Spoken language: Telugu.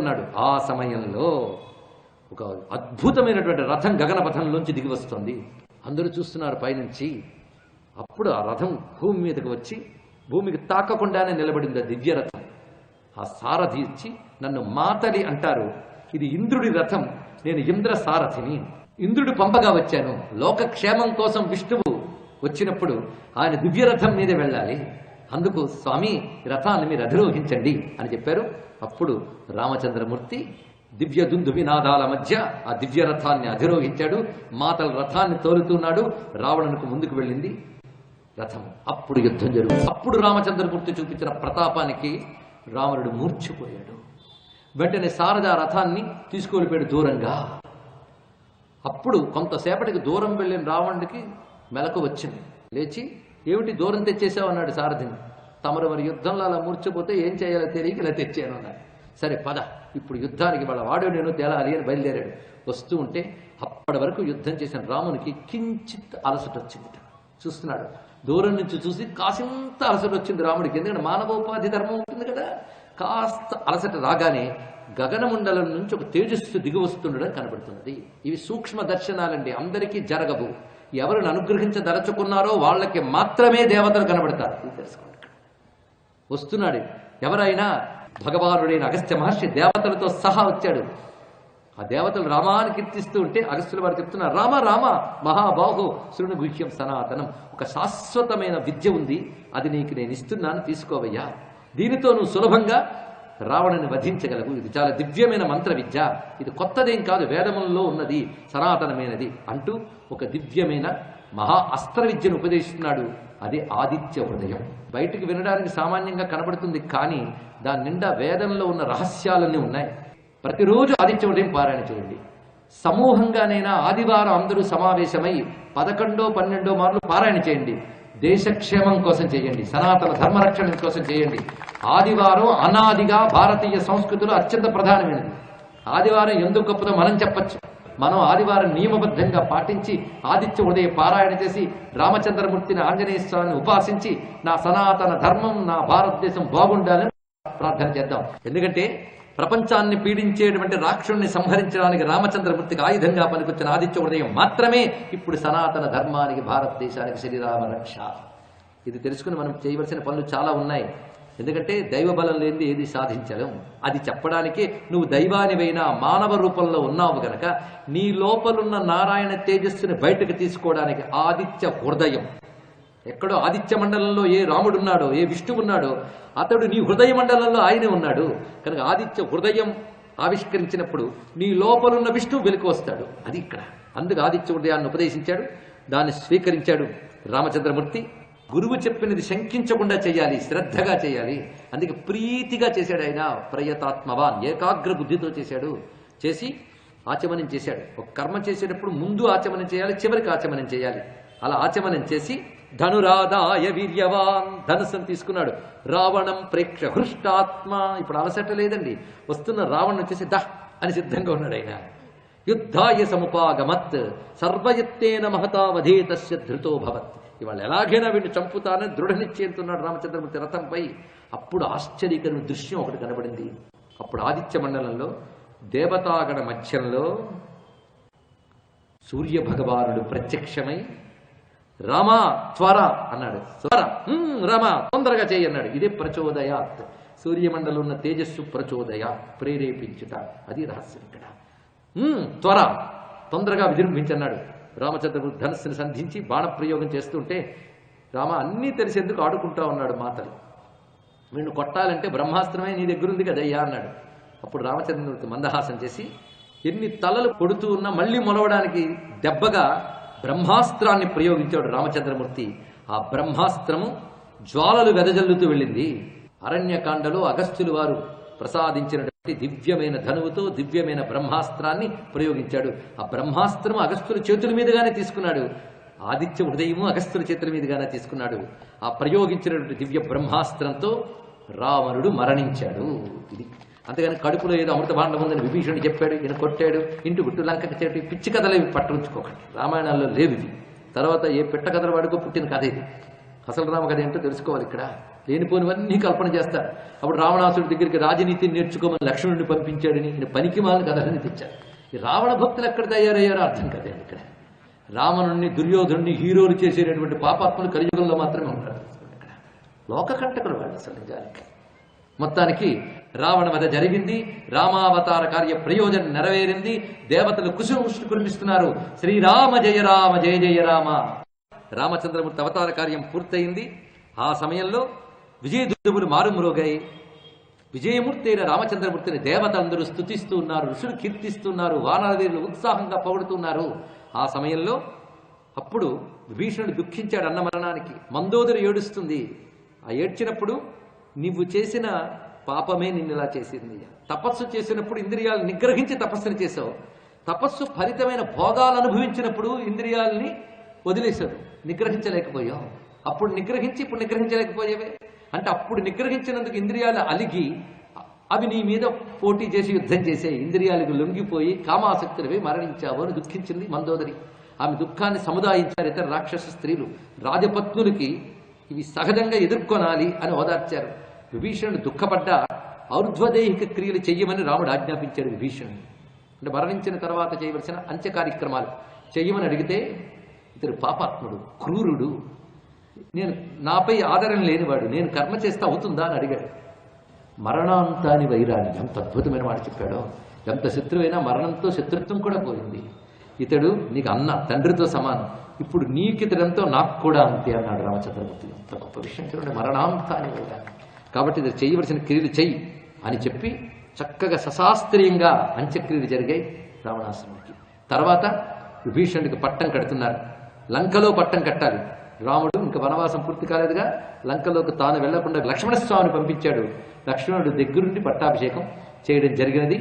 ఉన్నాడు. ఆ సమయంలో ఒక అద్భుతమైనటువంటి రథం గగనపథంలోంచి దిగి వస్తుంది. అందరూ చూస్తున్నారు పైనుంచి. అప్పుడు ఆ రథం భూమి మీదకి వచ్చి భూమికి తాకకుండానే నిలబడింది ఆ దివ్య రథం. ఆ సారథి ఇచ్చి, నన్ను మాతలి అంటారు, ఇది ఇంద్రుడి రథం, నేను ఇంద్ర సారథిని, ఇంద్రుడు పంపగా వచ్చాను. లోకక్షేమం కోసం విష్ణువు వచ్చినప్పుడు ఆయన దివ్యరథం మీద వెళ్ళాలి, అందుకు స్వామి రథాన్ని మీరు అధిరోహించండి అని చెప్పారు. అప్పుడు రామచంద్రమూర్తి దివ్య దుందు వినాదాల మధ్య ఆ దివ్య రథాన్ని అధిరోహించాడు. మాతల రథాన్ని తోలుతున్నాడు. రావణునికి ముందుకు వెళ్ళింది రథం. అప్పుడు యుద్ధం జరుగుతుంది. అప్పుడు రామచంద్రమూర్తి చూపించిన ప్రతాపానికి రావణుడు మూర్ఛపోయాడు. వెంటనే శారద రథాన్ని తీసుకెళ్ళిపోయాడు దూరంగా. అప్పుడు కొంతసేపటికి దూరం వెళ్ళిన రావణుడికి మెలకు వచ్చింది. లేచి, ఏమిటి దూరం తెచ్చేసావు అన్నాడు సారథిని. తమరు మరి యుద్ధంలో అలా మూర్చిపోతే ఏం చేయాలో తెలియక ఇలా తెచ్చాను అన్నాడు. సరే పద, ఇప్పుడు యుద్ధానికి వాళ్ళ వాడు నేను తేలాలి అని బయలుదేరాడు. వస్తూ ఉంటే అప్పటి వరకు యుద్ధం చేసిన రామునికి కించిత్ అలసట వచ్చింది. చూస్తున్నాడు, దూరం నుంచి చూసి కాసింత అలసట వచ్చింది రాముడికి. ఎందుకంటే మానవోపాధి ధర్మం ఉంటుంది కదా. కాస్త అలసట రాగానే గగనమండలం నుంచి ఒక తేజస్సు దిగి వస్తుండడం కనబడుతున్నది. ఇవి సూక్ష్మ దర్శనాలండి, అందరికీ జరగవు. ఎవరిని అనుగ్రహించదలుచుకున్నారో వాళ్ళకి మాత్రమే దేవతలు కనబడతారు. ఇది తెలుసుకోండి. వస్తున్నాడు ఎవరైనా, భగవానుడైన అగస్త్య మహర్షి దేవతలతో సహా వచ్చాడు. ఆ దేవతలు రామాన్ని కీర్తిస్తూ ఉంటే అగస్త్యుల వారు చెప్తున్నారు, రామ రామ మహాబాహు శృణు గుహ్యం సనాతనం, ఒక శాశ్వతమైన విద్య ఉంది, అది నీకు నేను ఇస్తున్నాను, తీసుకోవయ్యా. దీనితో నువ్వు సులభంగా రావణుని వధించగలవు. ఇది చాలా దివ్యమైన మంత్ర విద్య, ఇది కొత్తదేం కాదు, వేదములలో ఉన్నది, సనాతనమైనది అంటూ ఒక దివ్యమైన మహా అస్త్ర విద్యను ఉపదేశిస్తున్నాడు. అదే ఆదిత్య హృదయం. బయటికి వినడానికి సామాన్యంగా కనబడుతుంది, కానీ దాని నిండా వేదంలో ఉన్న రహస్యాలన్నీ ఉన్నాయి. ప్రతిరోజు ఆదిత్య హృదయం పారాయణ చేయండి. సమూహంగానైనా ఆదివారం అందరూ సమావేశమై 11-12 మార్లు పారాయణ చేయండి. దేశక్షేమం కోసం చేయండి, సనాతన ధర్మరక్షణ కోసం చేయండి. ఆదివారం అనాదిగా భారతీయ సంస్కృతిలో అత్యంత ప్రధానమైనది. ఆదివారం ఎందుకు గొప్పదో మనం చెప్పచ్చు. మనం ఆదివారం నియమబద్ధంగా పాటించి ఆదిత్య ఉదయ పారాయణ చేసి రామచంద్రమూర్తిని, ఆంజనేయ స్వామిని ఉపాసించి నా సనాతన ధర్మం, నా భారతదేశం బాగుండాలని ప్రార్థన చేద్దాం. ఎందుకంటే ప్రపంచాన్ని పీడించేటువంటి రాక్షుణ్ణి సంహరించడానికి రామచంద్రమూర్తికి ఆయుధంగా పనికొచ్చిన ఆదిత్య హృదయం మాత్రమే ఇప్పుడు సనాతన ధర్మానికి, భారతదేశానికి శ్రీరామ రక్ష. ఇది తెలుసుకుని మనం చేయవలసిన పనులు చాలా ఉన్నాయి. ఎందుకంటే దైవ బలం లేనిది ఏది సాధించలేం. అది చెప్పడానికి నువ్వు దైవానివైనా మానవ రూపంలో ఉన్నావు గనక నీ లోపలున్న నారాయణ తేజస్సుని బయటకు తీసుకోవడానికి ఆదిత్య హృదయం. ఎక్కడో ఆదిత్య మండలంలో ఏ రాముడు ఉన్నాడో, ఏ విష్ణువు ఉన్నాడో, అతడు నీ హృదయ మండలంలో ఆయనే ఉన్నాడు. కనుక ఆదిత్య హృదయం ఆవిష్కరించినప్పుడు నీ లోపలున్న విష్ణువు వెలికి వస్తాడు. అది ఇక్కడ. అందుకు ఆదిత్య హృదయాన్ని ఉపదేశించాడు. దాన్ని స్వీకరించాడు రామచంద్రమూర్తి. గురువు చెప్పినది శంకించకుండా చేయాలి, శ్రద్ధగా చేయాలి. అందుకే ప్రీతిగా చేశాడు ఆయన. ప్రయతాత్మవాన్, ఏకాగ్ర బుద్ధితో చేశాడు. చేసి ఆచమనం చేశాడు. ఒక కర్మ చేసేటప్పుడు ముందు ఆచమనం చేయాలి, చివరికి ఆచమనం చేయాలి. అలా ఆచమనం చేసి ధనురాదాయ వీర్యవాన్, ధనుస్సును తీసుకున్నాడు. రావణం ప్రేక్ష హృష్టాత్మ. ఇప్పుడు అలసట లేదండి, వస్తున్న రావణ్ వచ్చేసి దహ్ అని సిద్ధంగా ఉన్నాడు ఆయన. యుద్ధాయ సముపాగమత్ సర్వయత్తేన మహతావధేతస్య ధృతో భవత్. ఇవాళ ఎలాగైనా వీడిని చంపుతానని దృఢ నిశ్చయంతున్నాడు రామచంద్రమూర్తి రథంపై. అప్పుడు ఆశ్చర్యకరమైన దృశ్యం ఒకటి కనబడింది. అప్పుడు ఆదిత్య మండలంలో దేవతాగణ మధ్యంలో సూర్య భగవానుడు ప్రత్యక్షమై రామా త్వర అన్నాడు. త్వర రామా తొందరగా చేయి అన్నాడు. ఇదే ప్రచోదయాత్. సూర్యమండలం ఉన్న తేజస్సు ప్రచోదయ, ప్రేరేపించుట. అది రహస్యం ఇక్కడ. త్వర తొందరగా విజృంభించన్నాడు. రామచంద్రమూర్తి ధనస్సుని సంధించి బాణప్రయోగం చేస్తుంటే రామ అన్నీ తెలిసేందుకు ఆడుకుంటా ఉన్నాడు మాతలు. వీడిని కొట్టాలంటే బ్రహ్మాస్త్రమే నీ దగ్గర ఉంది కదయ్యా అన్నాడు. అప్పుడు రామచంద్రమూర్తి మందహాసం చేసి ఎన్ని తలలు కొడుతూ ఉన్నా మళ్ళీ మొలవడానికి దెబ్బగా బ్రహ్మాస్త్రాన్ని ప్రయోగించాడు రామచంద్రమూర్తి. ఆ బ్రహ్మాస్త్రము జ్వాలలు వెదజల్లుతూ వెళ్ళింది. అరణ్యకాండలో అగస్త్యులు వారు ప్రసాదించినటువంటి దివ్యమైన ధనువుతో దివ్యమైన బ్రహ్మాస్త్రాన్ని ప్రయోగించాడు. ఆ బ్రహ్మాస్త్రము అగస్త్యుల చేతుల మీదుగానే తీసుకున్నాడు. ఆదిత్య హృదయము అగస్త్యుల చేతుల మీదుగానే తీసుకున్నాడు. ఆ ప్రయోగించినటువంటి దివ్య బ్రహ్మాస్త్రంతో రావణుడు మరణించాడు. ఇది అంతేగాని కడుపులో ఏదో అమృత భాండం ఉందని విభీషణుడు చెప్పాడు, ఈయన కొట్టాడు, ఇంటి గుట్టు లంకకి చేటి పిచ్చి కథలు ఇవి పట్టించుకోకండి. రామాయణాల్లో లేవు ఇవి. తర్వాత ఏ పెట్ట కథలు వాడుకో పుట్టిన కథ ఇది. అసలు రామ కథ ఏంటో తెలుసుకోవాలి ఇక్కడ. లేనిపోనివన్నీ కల్పన చేస్తారు. అప్పుడు రావణాసుడి దగ్గరికి రాజనీతిని నేర్చుకోమని లక్ష్మణుడిని పంపించాడని ఈయన పనికి మాలిన కథలని తెచ్చారు. ఈ రావణ భక్తులు ఎక్కడ తయారయ్యారో అర్థం కదండి. ఇక్కడ రావణుణ్ణి దుర్యోధనుడిని హీరోలు చేసేటటువంటి పాపాత్ములు కలియుగంలో మాత్రమే ఉంటారు. ఇక్కడ లోకకంటకులు వాళ్ళు అసలు నిజానికి. మొత్తానికి రావణ వధ జరిగింది, రామావతార కార్య ప్రయోజనం నెరవేరింది, దేవతలు కుశుముష్టి కురిపిస్తున్నారు. శ్రీరామ జయ రామ జయ జయ రామ. రామచంద్రమూర్తి అవతార కార్యం పూర్తయింది. ఆ సమయంలో విజయదుందుములు మారుమ్రోగాయి. విజయమూర్తి అయిన రామచంద్రమూర్తిని దేవతలందరూ స్తుతిస్తూ ఉన్నారు, ఋషులు కీర్తిస్తున్నారు, వానరవీరులు ఉత్సాహంగా పొగుడుతున్నారు. ఆ సమయంలో అప్పుడు విభీషణుడు దుఃఖించాడు అన్న మరణానికి. మందోదరి ఏడుస్తుంది. ఆ ఏడ్చినప్పుడు నీవు చేసిన పాపమే నిన్ను ఇలా చేసింది. తపస్సు చేసినప్పుడు ఇంద్రియాలు నిగ్రహించి తపస్సును చేసావు. తపస్సు ఫలితమైన భోగాలు అనుభవించినప్పుడు ఇంద్రియాలని వదిలేశాడు, నిగ్రహించలేకపోయావు. అప్పుడు నిగ్రహించి ఇప్పుడు నిగ్రహించలేకపోయేవే అంటే అప్పుడు నిగ్రహించినందుకు ఇంద్రియాలు అలిగి అవి నీ మీద పోటీ చేసి యుద్ధం చేసే ఇంద్రియాలకు లొంగిపోయి కామాసక్తులవి మరణించావు అని దుఃఖించింది మందోదరి. ఆమె దుఃఖాన్ని సముదాయించారు ఇతర రాక్షస స్త్రీలు. రాజపత్నులకి ఇవి సహజంగా ఎదుర్కొనాలి అని ఓదార్చారు. విభీషణుడు దుఃఖపడ్డ ఔర్ధ్వదేహిక క్రియలు చెయ్యమని రాముడు ఆజ్ఞాపించాడు విభీషణుడు. అంటే మరణించిన తర్వాత చేయవలసిన అంత్య కార్యక్రమాలు చెయ్యమని అడిగితే ఇతడు పాపాత్ముడు, క్రూరుడు, నేను నాపై ఆదరణ లేనివాడు, నేను కర్మ చేస్తే అవుతుందా అని అడిగాడు. మరణాంతాని వైరాని, ఎంత అద్భుతమైన మాట చెప్పాడో. ఎంత శత్రువైనా మరణంతో శత్రుత్వం కూడా పోయింది. ఇతడు నీకు అన్న తండ్రితో సమానం, ఇప్పుడు నీకితడంతో నాకు కూడా అంతే అన్నాడు రామచంద్రమూర్తి. ఎంత గొప్ప విషయం చూడండి, మరణాంతాని వైరాని. కాబట్టి ఇది చేయవలసిన క్రియలు చెయ్యి అని చెప్పి చక్కగా సశాస్త్రీయంగా అంత్యక్రియలు జరిగాయి రావణాసురుడికి. తర్వాత విభీషణుడికి పట్టం కడుతున్నారు. లంకలో పట్టం కట్టాలి. రాముడు ఇంకా వనవాసం పూర్తి కాలేదుగా, లంకలోకి తాను వెళ్లకుండా లక్ష్మణస్వామిని పంపించాడు. లక్ష్మణుడు దగ్గరుండి పట్టాభిషేకం చేయడం జరిగినది.